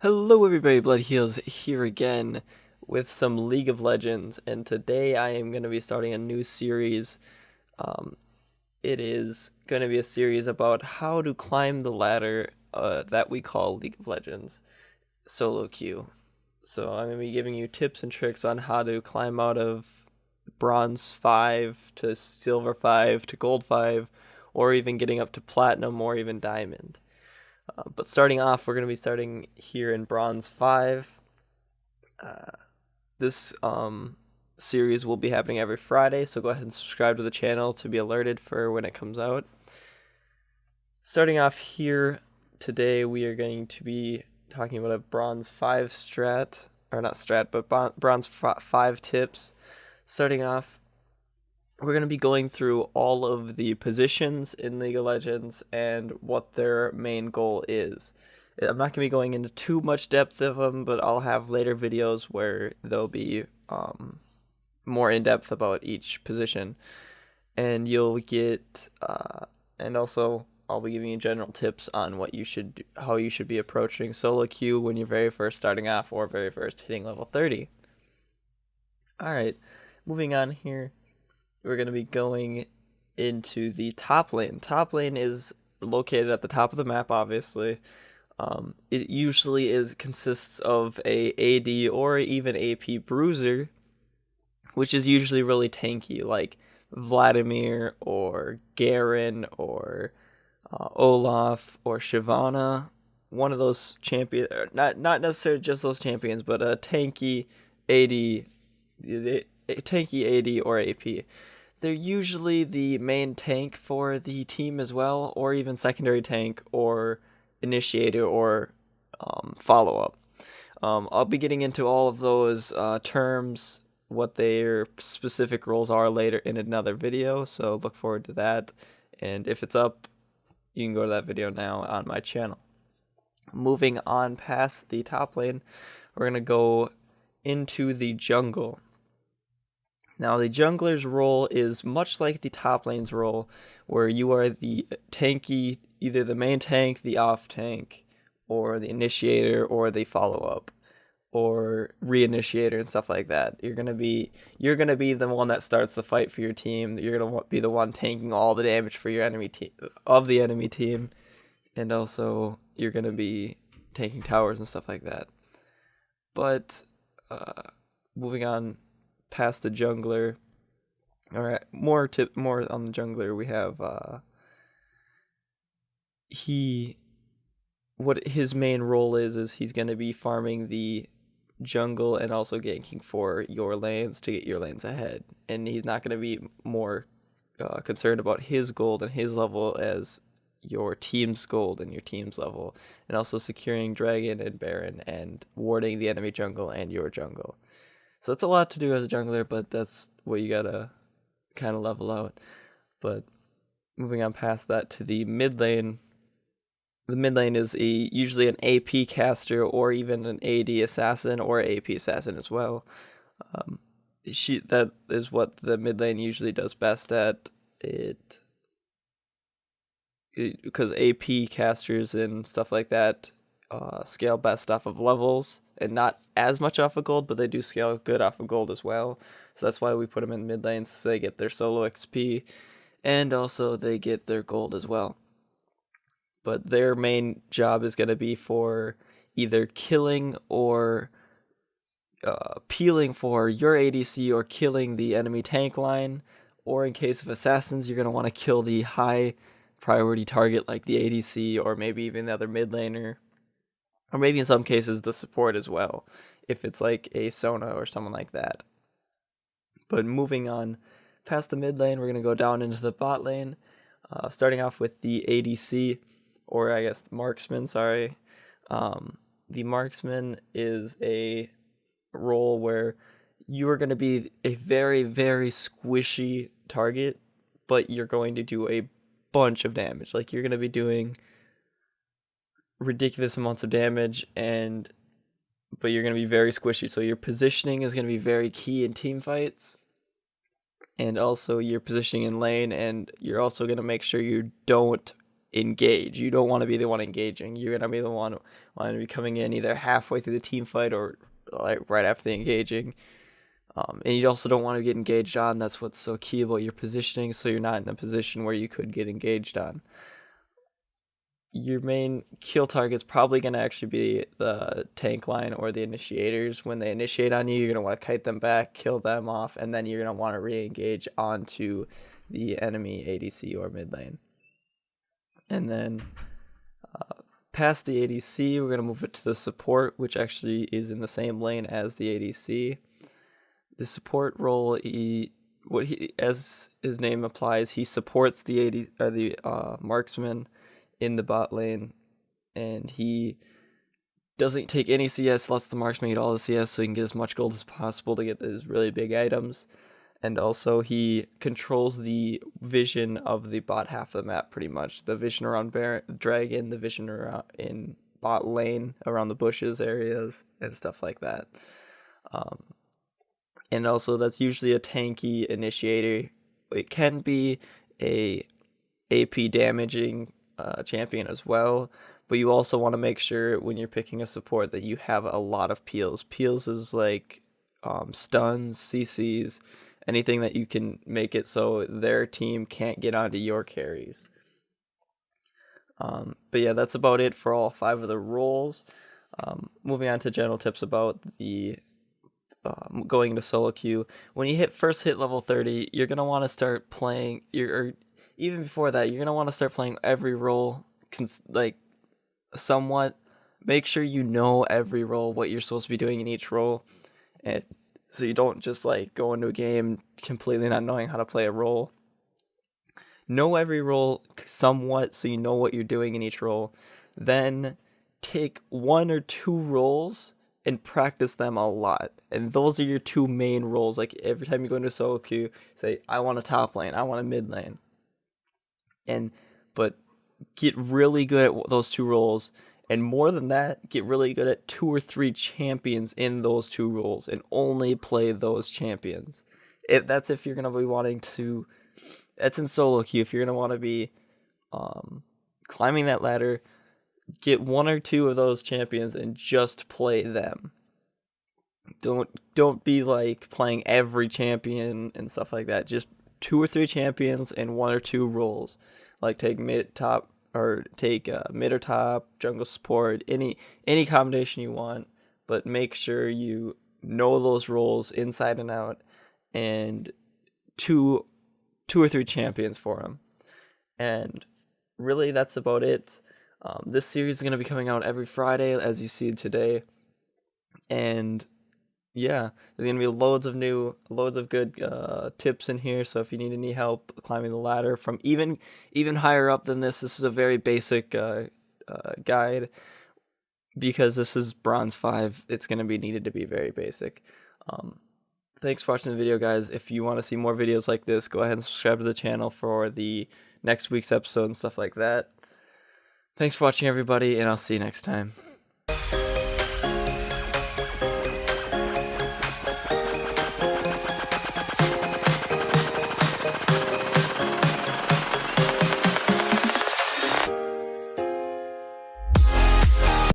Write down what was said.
Hello everybody, Blood Heals here again with some League of Legends, and today I am going to be starting a new series. Um, it is going to be a series about how to climb the ladder that we call League of Legends solo queue. So I'm going to be giving you tips and tricks on how to climb out of bronze 5 to silver 5 to gold 5, or even getting up to platinum or even diamond. But starting off, we're going to be starting here in Bronze 5. This series will be happening every Friday, so go ahead and subscribe to the channel to be alerted for when it comes out. Starting off here today, we are going to be talking about a Bronze 5 strat, or not strat, but Bronze 5 tips. Starting off, we're going to be going through all of the positions in League of Legends and what their main goal is. I'm not going to be going into too much depth of them, but I'll have later videos where they'll be more in depth about each position. And you'll get, and also I'll be giving you general tips on what you should do, how you should be approaching solo queue when you're very first starting off or very first hitting level 30. Alright, moving on here. We're going to be going into the top lane. Top lane is located at the top of the map, obviously. It usually consists of a AD or even AP bruiser, which is usually really tanky, like Vladimir or Garen or Olaf or Shyvana. One of those champions, not necessarily just those champions, but a tanky AD, or AP. They're usually the main tank for the team as well, or even secondary tank or initiator or follow-up. I'll be getting into all of those terms, what their specific roles are later in another video, so look forward to that. And if it's up, you can go to that video now on my channel. Moving on past the top lane, we're going to go into the jungle. Now, the jungler's role is much like the top lane's role, where you are the tanky, either the main tank, the off tank, or the initiator, or the follow-up, or reinitiator and stuff like that. You're gonna be the one that starts the fight for your team. You're gonna be the one tanking all the damage for your enemy team, and also you're gonna be tanking towers and stuff like that. But moving on past the jungler. All right, more on the jungler. We have what his main role is he's going to be farming the jungle and also ganking for your lanes to get your lanes ahead. And he's not going to be more concerned about his gold and his level as your team's gold and your team's level, and also securing Dragon and Baron and warding the enemy jungle and your jungle. So that's a lot to do as a jungler, but that's what you gotta kind of level out. But moving on past that to the mid lane, the mid lane is usually an AP caster or even an AD assassin or AP assassin as well. That is what the mid lane usually does best at it, because AP casters and stuff like that scale best off of levels and not as much off of gold, but they do scale good off of gold as well. So that's why we put them in mid lanes, so they get their solo XP and also they get their gold as well. But their main job is going to be for either killing or peeling for your ADC or killing the enemy tank line, or in case of assassins, you're going to want to kill the high priority target like the ADC or maybe even the other mid laner, or maybe in some cases the support as well, if it's like a Sona or someone like that. But moving on past the mid lane, we're going to go down into the bot lane, starting off with the ADC, or I guess marksman, sorry. The marksman is a role where you are going to be a very, very squishy target, but you're going to do a bunch of damage. Like, you're going to be doing ridiculous amounts of damage, but you're going to be very squishy, so your positioning is going to be very key in team fights, and also your positioning in lane, and you're also going to make sure you don't engage. You don't want to be the one engaging. You're going to be the one wanting to be coming in either halfway through the team fight or like right after the engaging. And you also don't want to get engaged on. That's what's so key about your positioning, so you're not in a position where you could get engaged on. Your main kill target's probably going to actually be the tank line or the initiators. When they initiate on you, you're going to want to kite them back, kill them off, and then you're going to want to re-engage onto the enemy ADC or mid lane. And then past the ADC, we're going to move it to the support, which actually is in the same lane as the ADC. The support role, as his name implies, he supports the marksman in the bot lane, and he doesn't take any CS, lets the marksman get all the CS so he can get as much gold as possible to get those really big items. And also he controls the vision of the bot half of the map pretty much. The vision around Dragon, the vision around in bot lane, around the bushes areas, and stuff like that. And also that's usually a tanky initiator. It can be a AP damaging champion as well, but you also want to make sure when you're picking a support that you have a lot of peels. Peels is like stuns, CCs, anything that you can make it so their team can't get onto your carries. But yeah, that's about it for all 5 of the roles. Moving on to general tips about the going into solo queue. When you first hit level 30, you're gonna want to start playing or even before that, you're gonna want to start playing every role like somewhat. Make sure you know every role, what you're supposed to be doing in each role, and so you don't just like go into a game completely not knowing how to play a role. Know every role somewhat so you know what you're doing in each role. Then take 1 or 2 roles and practice them a lot. And those are your 2 main roles. Like every time you go into solo queue, say, I want a top lane, I want a mid lane. But get really good at those 2 roles, and more than that, get really good at 2 or 3 champions in those 2 roles, and only play those champions. That's if you're gonna be wanting to. That's in solo queue. If you're gonna want to be climbing that ladder, get 1 or 2 of those champions and just play them. Don't be like playing every champion and stuff like that. Just 2 or 3 champions and 1 or 2 roles. Like take mid, top, or take mid or top, jungle support, any combination you want. But make sure you know those roles inside and out, and 2 or 3 champions for them. And really, that's about it. This series is going to be coming out every Friday, as you see today. And yeah, there's going to be loads of good tips in here. So if you need any help climbing the ladder from even higher up than this is a very basic guide, because this is Bronze 5. It's going to be needed to be very basic. Thanks for watching the video, guys. If you want to see more videos like this, go ahead and subscribe to the channel for the next week's episode and stuff like that. Thanks for watching, everybody, and I'll see you next time.